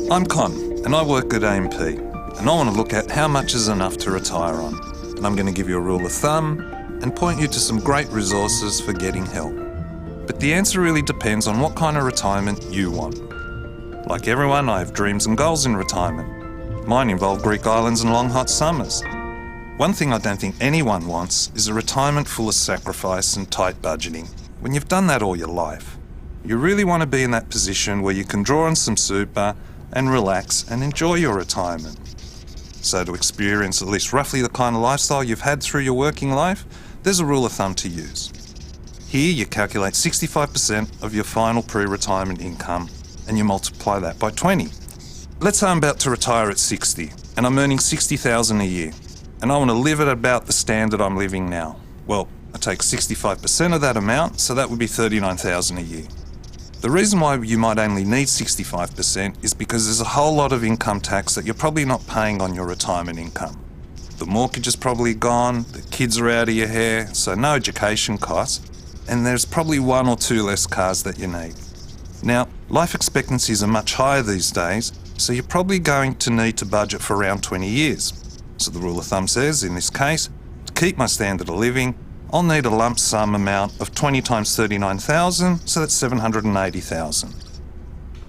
I'm Con, and I work at AMP, and I want to look at how much is enough to retire on. And I'm going to give you a rule of thumb and point you to some great resources for getting help. But the answer really depends on what kind of retirement you want. Like everyone, I have dreams and goals in retirement. Mine involve Greek islands and long hot summers. One thing I don't think anyone wants is a retirement full of sacrifice and tight budgeting. When you've done that all your life, you really want to be in that position where you can draw on some super and relax and enjoy your retirement. So to experience at least roughly the kind of lifestyle you've had through your working life, there's a rule of thumb to use. Here you calculate 65% of your final pre-retirement income and you multiply that by 20. Let's say I'm about to retire at 60 and I'm earning $60,000 a year and I want to live at about the standard I'm living now. Well, I take 65% of that amount, so that would be $39,000 a year. The reason why you might only need 65% is because there's a whole lot of income tax that you're probably not paying on your retirement income. The mortgage is probably gone, the kids are out of your hair, so no education costs, and there's probably 1 or 2 less cars that you need. Now, life expectancies are much higher these days, so you're probably going to need to budget for around 20 years. So the rule of thumb says, in this case, to keep my standard of living, I'll need a lump sum amount of 20 times 39,000, so that's 780,000.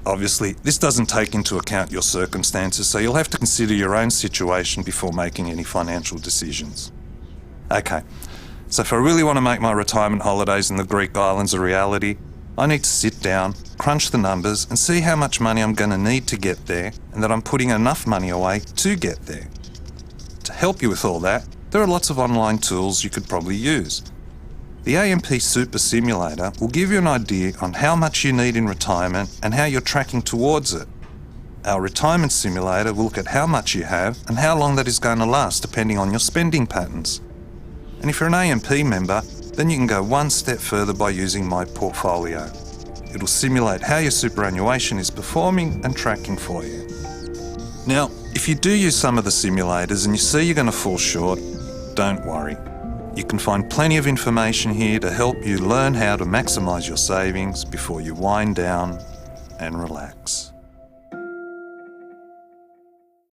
Obviously, this doesn't take into account your circumstances, so you'll have to consider your own situation before making any financial decisions. Okay, so if I really want to make my retirement holidays in the Greek islands a reality, I need to sit down, crunch the numbers, and see how much money I'm going to need to get there, and that I'm putting enough money away to get there. To help you with all that, there are lots of online tools you could probably use. The AMP Super Simulator will give you an idea on how much you need in retirement and how you're tracking towards it. Our retirement simulator will look at how much you have and how long that is going to last depending on your spending patterns. And if you're an AMP member, then you can go one step further by using My Portfolio. It'll simulate how your superannuation is performing and tracking for you. Now, if you do use some of the simulators and you see you're going to fall short, don't worry. You can find plenty of information here to help you learn how to maximise your savings before you wind down and relax.